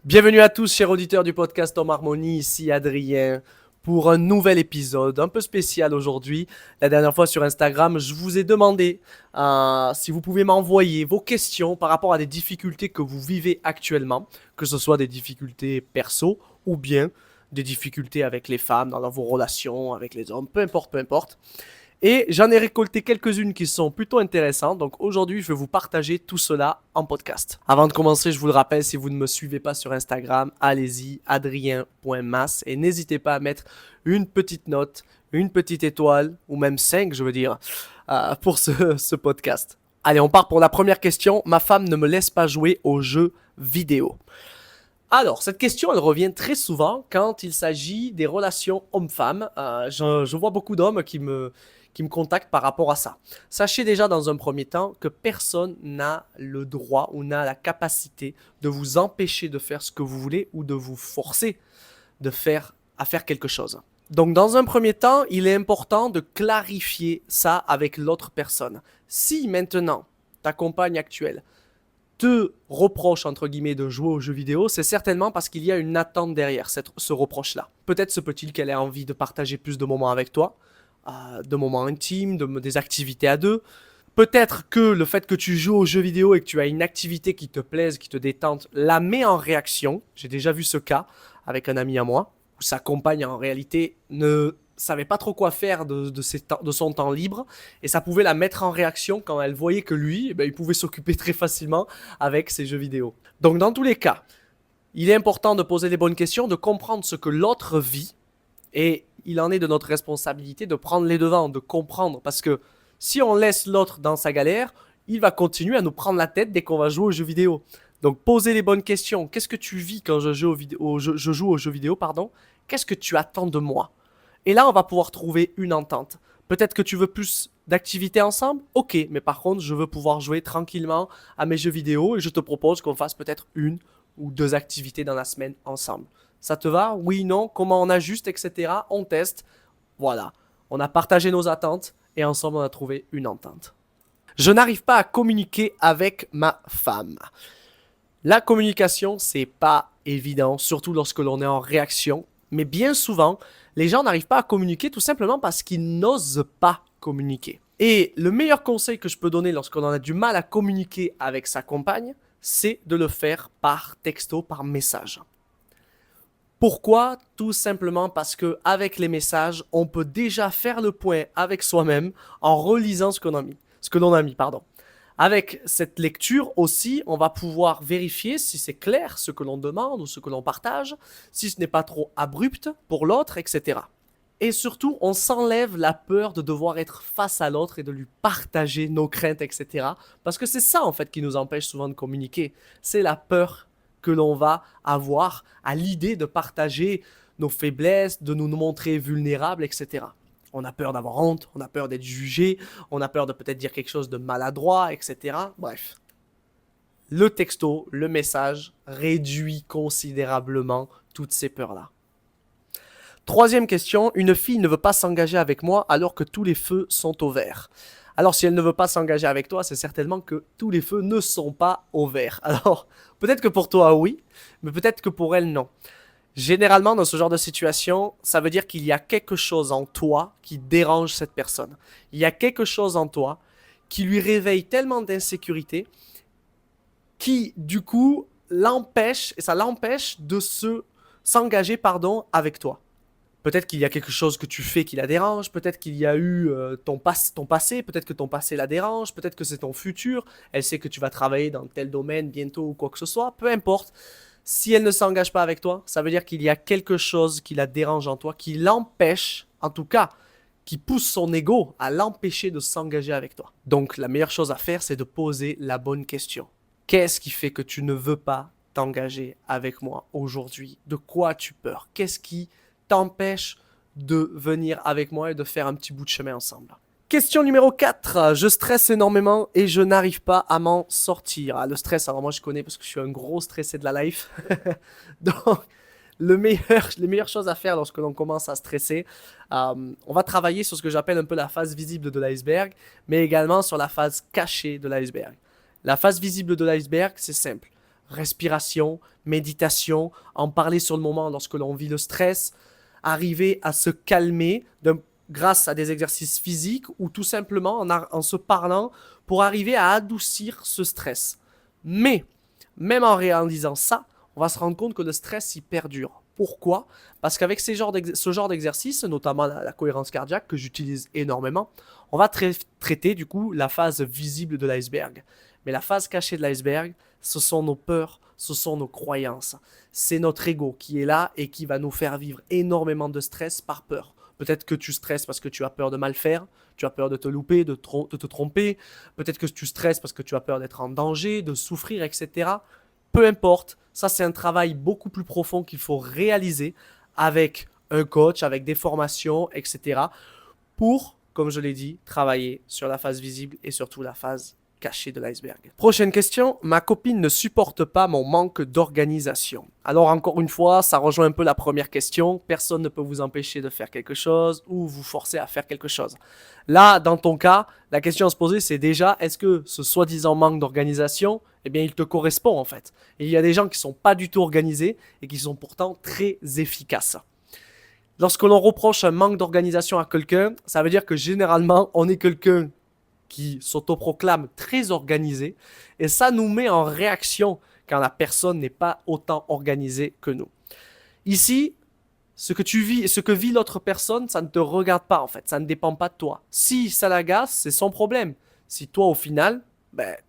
Bienvenue à tous, chers auditeurs du podcast Homme Harmonie, ici Adrien, pour un nouvel épisode un peu spécial aujourd'hui. La dernière fois sur Instagram, je vous ai demandé si vous pouvez m'envoyer vos questions par rapport à des difficultés que vous vivez actuellement, que ce soit des difficultés perso ou bien des difficultés avec les femmes, dans vos relations avec les hommes, peu importe, peu importe. Et j'en ai récolté quelques-unes qui sont plutôt intéressantes. Donc aujourd'hui, je vais vous partager tout cela en podcast. Avant de commencer, je vous le rappelle, si vous ne me suivez pas sur Instagram, allez-y, adrien.mas. Et n'hésitez pas à mettre une petite note, une petite étoile, ou même 5, je veux dire, pour ce podcast. Allez, on part pour la première question. Ma femme ne me laisse pas jouer aux jeux vidéo. Alors, cette question, elle revient très souvent quand il s'agit des relations hommes-femmes. Je vois beaucoup d'hommes qui me contactent par rapport à ça. Sachez déjà dans un premier temps que personne n'a le droit ou n'a la capacité de vous empêcher de faire ce que vous voulez ou de vous forcer à faire quelque chose. Donc, dans un premier temps, il est important de clarifier ça avec l'autre personne. Si maintenant, ta compagne actuelle te reproche, entre guillemets, de jouer aux jeux vidéo, c'est certainement parce qu'il y a une attente derrière ce reproche-là. Peut-être se peut-il qu'elle ait envie de partager plus de moments avec toi, de moments intimes, des activités à deux. Peut-être que le fait que tu joues aux jeux vidéo et que tu as une activité qui te plaise, qui te détente, la met en réaction. J'ai déjà vu ce cas avec un ami à moi, où sa compagne en réalité ne savait pas trop quoi faire de son temps libre, et ça pouvait la mettre en réaction quand elle voyait que lui, il pouvait s'occuper très facilement avec ses jeux vidéo. Donc dans tous les cas, il est important de poser les bonnes questions, de comprendre ce que l'autre vit, et il en est de notre responsabilité de prendre les devants, de comprendre, parce que si on laisse l'autre dans sa galère, il va continuer à nous prendre la tête dès qu'on va jouer aux jeux vidéo. Donc posez les bonnes questions. Qu'est-ce que tu vis quand je joue aux jeux vidéo, pardon? Qu'est-ce que tu attends de moi? Et là, on va pouvoir trouver une entente. Peut-être que tu veux plus d'activités ensemble? Ok, mais par contre, je veux pouvoir jouer tranquillement à mes jeux vidéo et je te propose qu'on fasse peut-être une ou deux activités dans la semaine ensemble. Ça te va? Oui, non? Comment on ajuste, etc. On teste. Voilà. On a partagé nos attentes et ensemble, on a trouvé une entente. Je n'arrive pas à communiquer avec ma femme. La communication, c'est pas évident, surtout lorsque l'on est en réaction. Mais bien souvent, les gens n'arrivent pas à communiquer tout simplement parce qu'ils n'osent pas communiquer. Et le meilleur conseil que je peux donner lorsqu'on a du mal à communiquer avec sa compagne, c'est de le faire par texto, par message. Pourquoi? Tout simplement parce que avec les messages, on peut déjà faire le point avec soi-même en relisant ce que l'on a mis, pardon. Avec cette lecture aussi, on va pouvoir vérifier si c'est clair ce que l'on demande ou ce que l'on partage, si ce n'est pas trop abrupt pour l'autre, etc. Et surtout, on s'enlève la peur de devoir être face à l'autre et de lui partager nos craintes, etc. Parce que c'est ça, en fait, qui nous empêche souvent de communiquer. C'est la peur que l'on va avoir à l'idée de partager nos faiblesses, de nous montrer vulnérables, etc. On a peur d'avoir honte, on a peur d'être jugé, on a peur de peut-être dire quelque chose de maladroit, etc. Bref. Le texto, le message réduit considérablement toutes ces peurs-là. Troisième question, une fille ne veut pas s'engager avec moi alors que tous les feux sont au vert. Alors si elle ne veut pas s'engager avec toi, c'est certainement que tous les feux ne sont pas au vert. Alors peut-être que pour toi oui, mais peut-être que pour elle non. Généralement, dans ce genre de situation, ça veut dire qu'il y a quelque chose en toi qui dérange cette personne. Il y a quelque chose en toi qui lui réveille tellement d'insécurité qui, du coup, l'empêche de s'engager, avec toi. Peut-être qu'il y a quelque chose que tu fais qui la dérange, peut-être qu'il y a eu ton passé, peut-être que ton passé la dérange, peut-être que c'est ton futur, elle sait que tu vas travailler dans tel domaine bientôt ou quoi que ce soit, peu importe. Si elle ne s'engage pas avec toi, ça veut dire qu'il y a quelque chose qui la dérange en toi, qui l'empêche, en tout cas, qui pousse son ego à l'empêcher de s'engager avec toi. Donc la meilleure chose à faire, c'est de poser la bonne question. Qu'est-ce qui fait que tu ne veux pas t'engager avec moi aujourd'hui? De quoi as-tu peur? Qu'est-ce qui t'empêche de venir avec moi et de faire un petit bout de chemin ensemble? Question numéro 4. Je stresse énormément et je n'arrive pas à m'en sortir. Le stress, alors moi je connais parce que je suis un gros stressé de la life. Donc, les meilleures choses à faire lorsque l'on commence à stresser, on va travailler sur ce que j'appelle un peu la face visible de l'iceberg, mais également sur la face cachée de l'iceberg. La face visible de l'iceberg, c'est simple. respiration, méditation, en parler sur le moment lorsque l'on vit le stress, arriver à se calmer grâce à des exercices physiques ou tout simplement en se parlant pour arriver à adoucir ce stress. Mais, même en réalisant ça, on va se rendre compte que le stress, il perdure. Pourquoi? Parce qu'avec ce genre d'exercice, notamment la cohérence cardiaque que j'utilise énormément, on va traiter du coup la phase visible de l'iceberg. Mais la phase cachée de l'iceberg, ce sont nos peurs, ce sont nos croyances. C'est notre ego qui est là et qui va nous faire vivre énormément de stress par peur. Peut-être que tu stresses parce que tu as peur de mal faire, tu as peur de te louper, de te tromper. Peut-être que tu stresses parce que tu as peur d'être en danger, de souffrir, etc. Peu importe, ça c'est un travail beaucoup plus profond qu'il faut réaliser avec un coach, avec des formations, etc. pour, comme je l'ai dit, travailler sur la phase visible et surtout la phase cachée de l'iceberg. Prochaine question, ma copine ne supporte pas mon manque d'organisation. Alors encore une fois, ça rejoint un peu la première question, personne ne peut vous empêcher de faire quelque chose ou vous forcer à faire quelque chose. Là, dans ton cas, la question à se poser, c'est déjà, est-ce que ce soi-disant manque d'organisation, eh bien, il te correspond en fait. Et il y a des gens qui ne sont pas du tout organisés et qui sont pourtant très efficaces. Lorsque l'on reproche un manque d'organisation à quelqu'un, ça veut dire que généralement, on est quelqu'un qui s'autoproclame très organisé et ça nous met en réaction quand la personne n'est pas autant organisée que nous. Ici, ce que vit l'autre personne, ça ne te regarde pas en fait, ça ne dépend pas de toi. Si ça l'agace, c'est son problème. Si toi au final,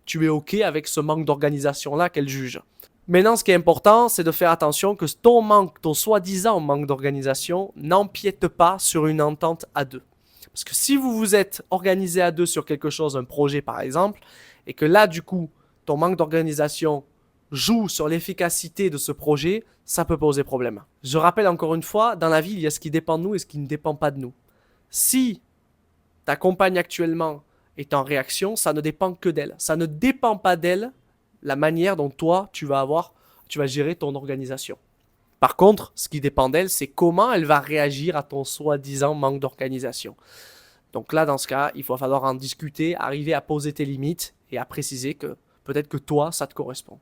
tu es ok avec ce manque d'organisation là qu'elle juge. Maintenant, ce qui est important, c'est de faire attention que ton soi-disant manque d'organisation n'empiète pas sur une entente à deux. Parce que si vous vous êtes organisé à deux sur quelque chose, un projet par exemple, et que là, du coup, ton manque d'organisation joue sur l'efficacité de ce projet, ça peut poser problème. Je rappelle encore une fois, dans la vie, il y a ce qui dépend de nous et ce qui ne dépend pas de nous. Si ta compagne actuellement est en réaction, ça ne dépend que d'elle. Ça ne dépend pas d'elle la manière dont toi, tu vas gérer ton organisation. Par contre, ce qui dépend d'elle, c'est comment elle va réagir à ton soi-disant manque d'organisation. Donc là, dans ce cas, il va falloir en discuter, arriver à poser tes limites et à préciser que peut-être que toi, ça te correspond.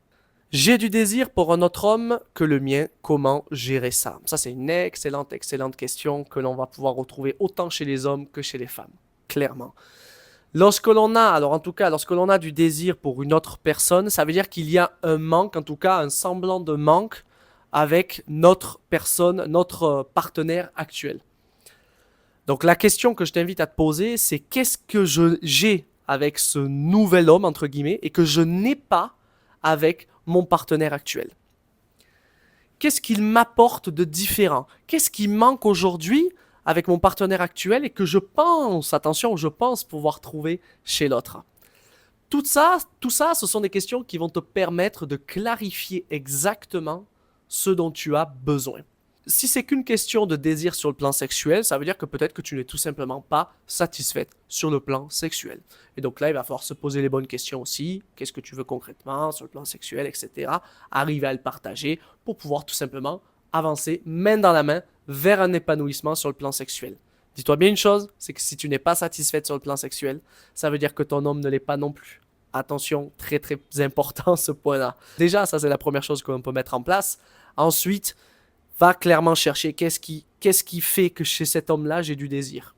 J'ai du désir pour un autre homme que le mien, comment gérer ça? Ça, c'est une excellente question que l'on va pouvoir retrouver autant chez les hommes que chez les femmes, clairement. Lorsque l'on a du désir pour une autre personne, ça veut dire qu'il y a un manque, en tout cas un semblant de manque avec notre personne, notre partenaire actuel. Donc la question que je t'invite à te poser, c'est qu'est-ce que j'ai avec ce nouvel homme, entre guillemets, et que je n'ai pas avec mon partenaire actuel? Qu'est-ce qu'il m'apporte de différent? Qu'est-ce qui manque aujourd'hui avec mon partenaire actuel et que je pense pouvoir trouver chez l'autre? Tout ça, ce sont des questions qui vont te permettre de clarifier exactement ce dont tu as besoin. Si c'est qu'une question de désir sur le plan sexuel, ça veut dire que peut-être que tu n'es tout simplement pas satisfaite sur le plan sexuel. Et donc là, il va falloir se poser les bonnes questions aussi. Qu'est-ce que tu veux concrètement sur le plan sexuel, etc. Arriver à le partager pour pouvoir tout simplement avancer main dans la main vers un épanouissement sur le plan sexuel. Dis-toi bien une chose, c'est que si tu n'es pas satisfaite sur le plan sexuel, ça veut dire que ton homme ne l'est pas non plus. Attention, très très important ce point-là. Déjà, ça c'est la première chose que l'on peut mettre en place. Ensuite, va clairement chercher qu'est-ce qui fait que chez cet homme-là, j'ai du désir.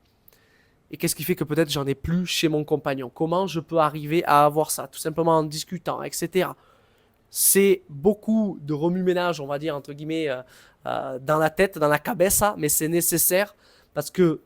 Et qu'est-ce qui fait que peut-être j'en ai plus chez mon compagnon. Comment je peux arriver à avoir ça? Tout simplement en discutant, etc. C'est beaucoup de remue-ménage, on va dire, entre guillemets, dans la tête, dans la cabeza, mais c'est nécessaire parce que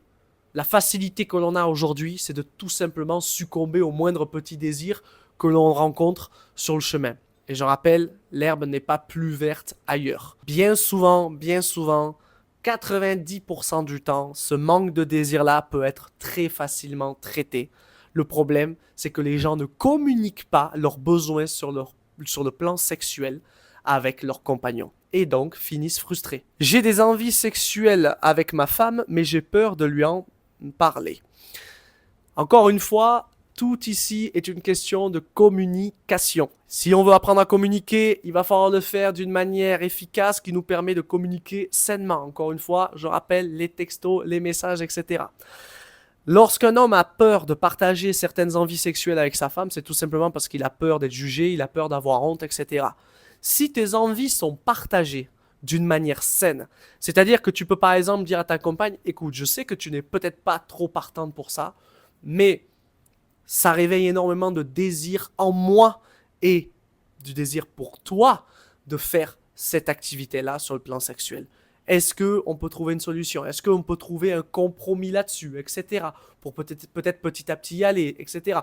la facilité que l'on a aujourd'hui, c'est de tout simplement succomber au moindre petit désir que l'on rencontre sur le chemin. Et je rappelle, l'herbe n'est pas plus verte ailleurs. Bien souvent, 90% du temps, ce manque de désir-là peut être très facilement traité. Le problème, c'est que les gens ne communiquent pas leurs besoins sur le plan sexuel avec leurs compagnons et donc finissent frustrés. J'ai des envies sexuelles avec ma femme, mais j'ai peur de lui en parler. Encore une fois, tout ici est une question de communication. Si on veut apprendre à communiquer, il va falloir le faire d'une manière efficace qui nous permet de communiquer sainement. Encore une fois, je rappelle les textos, les messages, etc. Lorsqu'un homme a peur de partager certaines envies sexuelles avec sa femme, c'est tout simplement parce qu'il a peur d'être jugé, il a peur d'avoir honte, etc. Si tes envies sont partagées d'une manière saine, c'est-à-dire que tu peux par exemple dire à ta compagne, écoute, je sais que tu n'es peut-être pas trop partante pour ça, mais ça réveille énormément de désir en moi et du désir pour toi de faire cette activité-là sur le plan sexuel. Est-ce qu'on peut trouver une solution? Est-ce qu'on peut trouver un compromis là-dessus, etc. Pour peut-être petit à petit y aller, etc.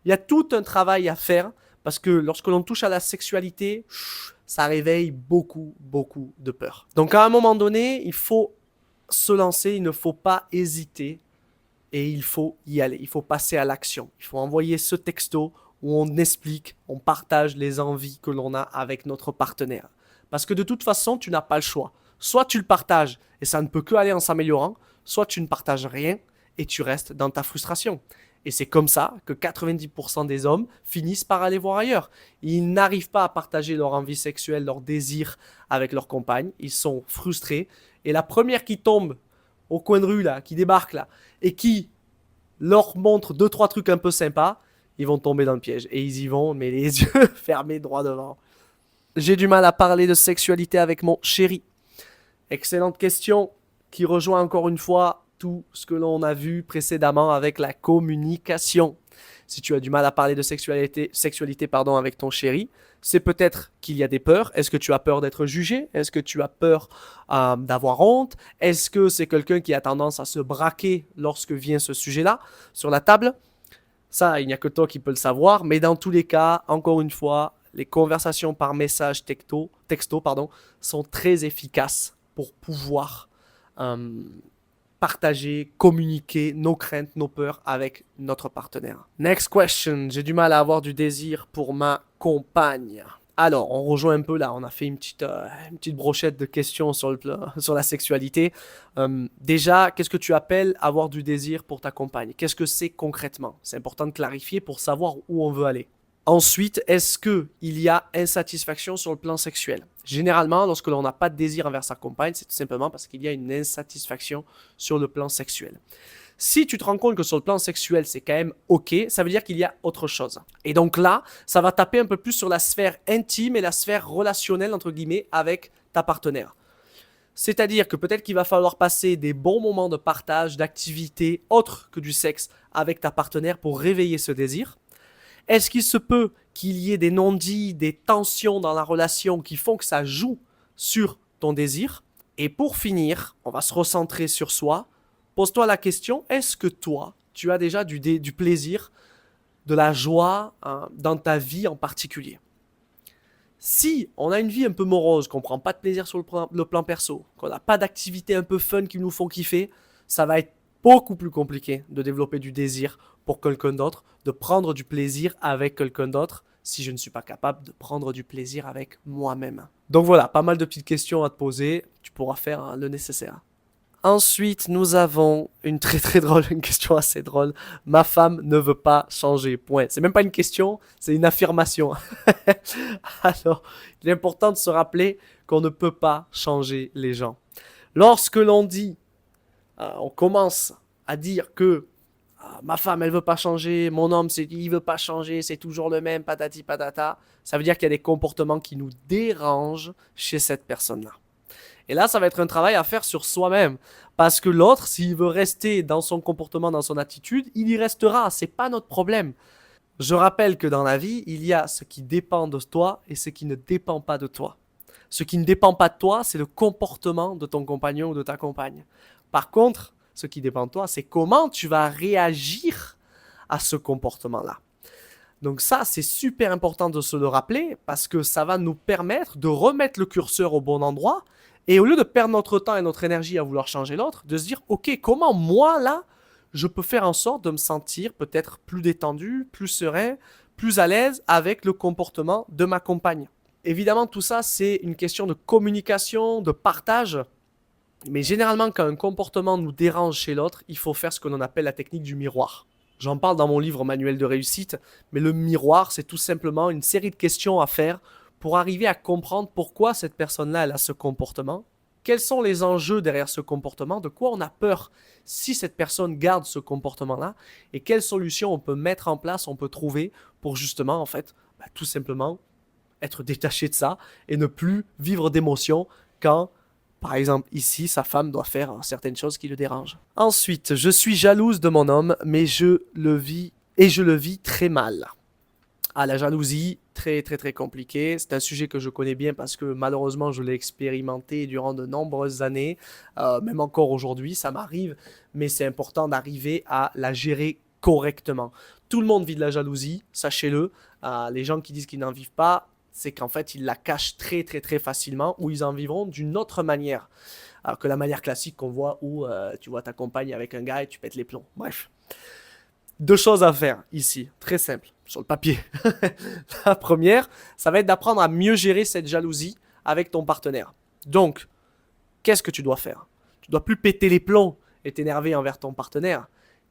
Il y a tout un travail à faire parce que lorsque l'on touche à la sexualité, ça réveille beaucoup, beaucoup de peur. Donc à un moment donné, il faut se lancer, il ne faut pas hésiter et il faut y aller. Il faut passer à l'action. Il faut envoyer ce texto où on explique, on partage les envies que l'on a avec notre partenaire. Parce que de toute façon, tu n'as pas le choix. Soit tu le partages et ça ne peut que aller en s'améliorant, soit tu ne partages rien et tu restes dans ta frustration. Et c'est comme ça que 90% des hommes finissent par aller voir ailleurs. Ils n'arrivent pas à partager leur envie sexuelle, leur désir avec leur compagne. Ils sont frustrés. Et la première qui tombe au coin de rue, là, qui débarque là, et qui leur montre deux, trois trucs un peu sympas, ils vont tomber dans le piège. Et ils y vont, mais les yeux fermés droit devant. J'ai du mal à parler de sexualité avec mon chéri. Excellente question qui rejoint encore une fois tout ce que l'on a vu précédemment avec la communication. Si tu as du mal à parler de sexualité avec ton chéri, c'est peut-être qu'il y a des peurs. Est-ce que tu as peur d'être jugé? Est-ce que tu as peur d'avoir honte? Est-ce que c'est quelqu'un qui a tendance à se braquer lorsque vient ce sujet-là sur la table? Ça, il n'y a que toi qui peux le savoir. Mais dans tous les cas, encore une fois, les conversations par message texto sont très efficaces pour pouvoir euh, partager, communiquer nos craintes, nos peurs avec notre partenaire. Next question. J'ai du mal à avoir du désir pour ma compagne. Alors, on rejoint un peu là, on a fait une petite brochette de questions sur la sexualité. Déjà, qu'est-ce que tu appelles avoir du désir pour ta compagne? Qu'est-ce que c'est concrètement? C'est important de clarifier pour savoir où on veut aller. Ensuite, est-ce qu'il y a insatisfaction sur le plan sexuel? Généralement, lorsque l'on n'a pas de désir envers sa compagne, c'est tout simplement parce qu'il y a une insatisfaction sur le plan sexuel. Si tu te rends compte que sur le plan sexuel, c'est quand même OK, ça veut dire qu'il y a autre chose. Et donc là, ça va taper un peu plus sur la sphère intime et la sphère relationnelle, entre guillemets, avec ta partenaire. C'est-à-dire que peut-être qu'il va falloir passer des bons moments de partage, d'activités autres que du sexe avec ta partenaire pour réveiller ce désir. Est-ce qu'il se peut qu'il y ait des non-dits, des tensions dans la relation qui font que ça joue sur ton désir? Et pour finir, on va se recentrer sur soi. Pose-toi la question, est-ce que toi, tu as déjà du plaisir, de la joie dans ta vie en particulier? Si on a une vie un peu morose, qu'on ne prend pas de plaisir sur le plan perso, qu'on n'a pas d'activités un peu fun qui nous font kiffer, ça va être beaucoup plus compliqué de développer du désir pour quelqu'un d'autre, de prendre du plaisir avec quelqu'un d'autre, si je ne suis pas capable de prendre du plaisir avec moi-même. Donc voilà, pas mal de petites questions à te poser, tu pourras faire le nécessaire. Ensuite, nous avons une très très drôle, une question assez drôle. Ma femme ne veut pas changer, point. C'est même pas une question, c'est une affirmation. Alors, il est important de se rappeler qu'on ne peut pas changer les gens. Lorsque l'on dit, on commence à dire que ma femme elle veut pas changer, mon homme il veut pas changer, c'est toujours le même, patati patata, ça veut dire qu'il y a des comportements qui nous dérangent chez cette personne-là. Et là, ça va être un travail à faire sur soi-même. Parce que l'autre, s'il veut rester dans son comportement, dans son attitude, il y restera. C'est pas notre problème. Je rappelle que dans la vie, il y a ce qui dépend de toi et ce qui ne dépend pas de toi. Ce qui ne dépend pas de toi, c'est le comportement de ton compagnon ou de ta compagne. Par contre, ce qui dépend de toi, c'est comment tu vas réagir à ce comportement-là. Donc ça, c'est super important de se le rappeler parce que ça va nous permettre de remettre le curseur au bon endroit. Et au lieu de perdre notre temps et notre énergie à vouloir changer l'autre, de se dire, ok, comment moi, là, je peux faire en sorte de me sentir peut-être plus détendu, plus serein, plus à l'aise avec le comportement de ma compagne. Évidemment, tout ça, c'est une question de communication, de partage. Mais généralement, quand un comportement nous dérange chez l'autre, il faut faire ce qu'on appelle la technique du miroir. J'en parle dans mon livre Manuel de réussite, mais le miroir, c'est tout simplement une série de questions à faire pour arriver à comprendre pourquoi cette personne-là elle a ce comportement, quels sont les enjeux derrière ce comportement, de quoi on a peur si cette personne garde ce comportement-là, et quelles solutions on peut mettre en place, on peut trouver pour justement, en fait, tout simplement être détaché de ça et ne plus vivre d'émotions quand, par exemple, ici, sa femme doit faire certaines choses qui le dérangent. Ensuite, je suis jalouse de mon homme, mais je le vis très mal. Ah, la jalousie, très très très compliqué. C'est un sujet que je connais bien parce que malheureusement je l'ai expérimenté durant de nombreuses années. Même encore aujourd'hui, ça m'arrive, mais c'est important d'arriver à la gérer correctement. Tout le monde vit de la jalousie, sachez-le. Les gens qui disent qu'ils n'en vivent pas, c'est qu'en fait ils la cachent très très très facilement ou ils en vivront d'une autre manière. Alors que la manière classique qu'on voit où tu vois ta compagne avec un gars et tu pètes les plombs. Bref. Deux choses à faire ici, très simple, sur le papier. La première, ça va être d'apprendre à mieux gérer cette jalousie avec ton partenaire. Donc, qu'est-ce que tu dois faire? Tu dois plus péter les plombs et t'énerver envers ton partenaire.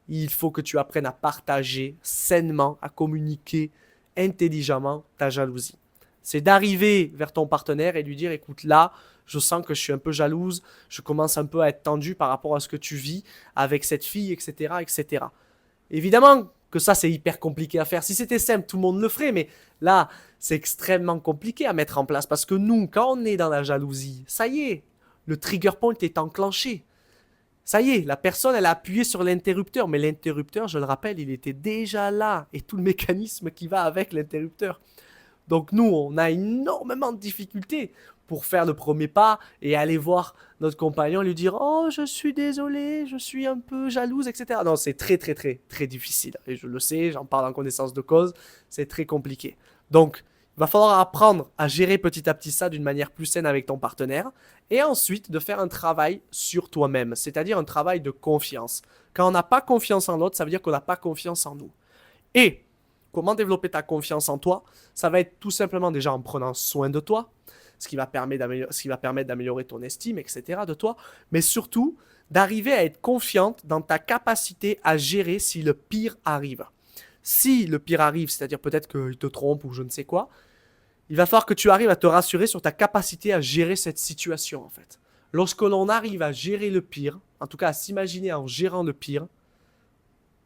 Il faut que tu apprennes à partager sainement, à communiquer intelligemment ta jalousie. C'est d'arriver vers ton partenaire et lui dire, écoute, là, je sens que je suis un peu jalouse, je commence un peu à être tendu par rapport à ce que tu vis avec cette fille, etc., etc. Évidemment que ça, c'est hyper compliqué à faire. Si c'était simple, tout le monde le ferait, mais là, c'est extrêmement compliqué à mettre en place parce que nous, quand on est dans la jalousie, ça y est, le trigger point est enclenché. Ça y est, la personne, elle a appuyé sur l'interrupteur, mais l'interrupteur, je le rappelle, il était déjà là et tout le mécanisme qui va avec l'interrupteur. Donc nous, on a énormément de difficultés pour faire le premier pas et aller voir notre compagnon et lui dire «Oh, je suis désolé, je suis un peu jalouse, etc.» Non, c'est très très très très difficile. Et je le sais, j'en parle en connaissance de cause, c'est très compliqué. Donc, il va falloir apprendre à gérer petit à petit ça d'une manière plus saine avec ton partenaire et ensuite de faire un travail sur toi-même, c'est-à-dire un travail de confiance. Quand on n'a pas confiance en l'autre, ça veut dire qu'on n'a pas confiance en nous. Et comment développer ta confiance en toi? Ça va être tout simplement déjà en prenant soin de toi, ce qui va permettre d'améliorer ton estime, etc. de toi, mais surtout d'arriver à être confiante dans ta capacité à gérer si le pire arrive. Si le pire arrive, c'est-à-dire peut-être qu'il te trompe ou je ne sais quoi, il va falloir que tu arrives à te rassurer sur ta capacité à gérer cette situation en fait. Lorsque l'on arrive à gérer le pire, en tout cas à s'imaginer en gérant le pire,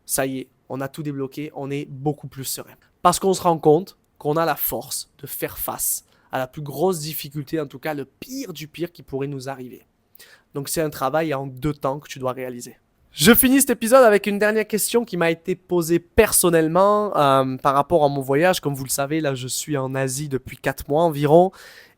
ça y est, on a tout débloqué, on est beaucoup plus serein. Parce qu'on se rend compte qu'on a la force de faire face à la plus grosse difficulté, en tout cas le pire du pire qui pourrait nous arriver. Donc c'est un travail en 2 temps que tu dois réaliser. Je finis cet épisode avec une dernière question qui m'a été posée personnellement par rapport à mon voyage. Comme vous le savez, là je suis en Asie depuis 4 mois environ.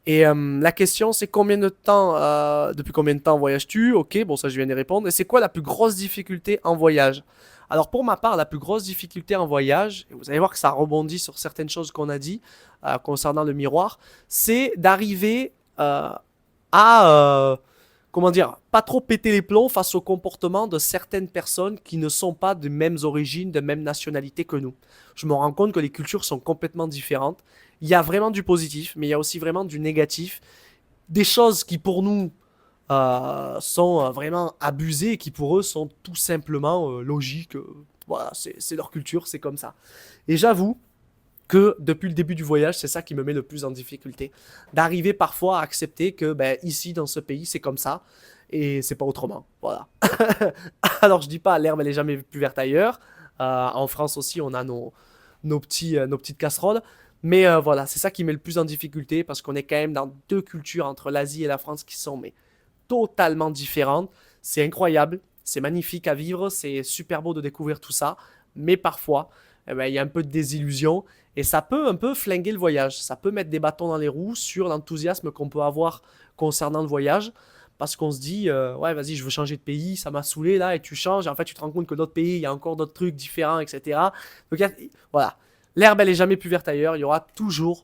Et la question c'est depuis combien de temps voyages-tu? Ok, bon ça je viens de répondre. Et c'est quoi la plus grosse difficulté en voyage? Alors pour ma part, la plus grosse difficulté en voyage, et vous allez voir que ça rebondit sur certaines choses qu'on a dit concernant le miroir, c'est d'arriver à comment dire, pas trop péter les plombs face au comportement de certaines personnes qui ne sont pas de mêmes origines, de même nationalité que nous. Je me rends compte que les cultures sont complètement différentes. Il y a vraiment du positif, mais il y a aussi vraiment du négatif. Des choses qui pour nous sont vraiment abusées et qui pour eux sont tout simplement logiques. Voilà, c'est leur culture, c'est comme ça. Et j'avoue que depuis le début du voyage, c'est ça qui me met le plus en difficulté. D'arriver parfois à accepter que ben, ici, dans ce pays, c'est comme ça et c'est pas autrement. Voilà. Alors je dis pas l'herbe elle est jamais plus verte ailleurs. En France aussi, on a nos petites casseroles. Mais voilà, c'est ça qui met le plus en difficulté parce qu'on est quand même dans 2 cultures entre l'Asie et la France qui sont mais totalement différentes. C'est incroyable, c'est magnifique à vivre, c'est super beau de découvrir tout ça. Mais parfois, eh ben, il y a un peu de désillusion et ça peut un peu flinguer le voyage. Ça peut mettre des bâtons dans les roues sur l'enthousiasme qu'on peut avoir concernant le voyage. Parce qu'on se dit, ouais, vas-y, je veux changer de pays, ça m'a saoulé là, et tu changes, et en fait, tu te rends compte que d'autres pays, il y a encore d'autres trucs différents, etc. Donc, voilà. L'herbe, elle est jamais plus verte ailleurs. Il y aura toujours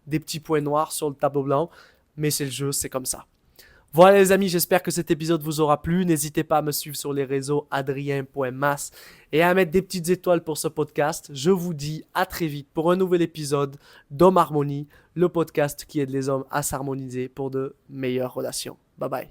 des petits points noirs sur le tableau blanc. Mais c'est le jeu, c'est comme ça. Voilà les amis, j'espère que cet épisode vous aura plu. N'hésitez pas à me suivre sur les réseaux adrien.mas et à mettre des petites étoiles pour ce podcast. Je vous dis à très vite pour un nouvel épisode d'Homme Harmonie, le podcast qui aide les hommes à s'harmoniser pour de meilleures relations. Bye bye.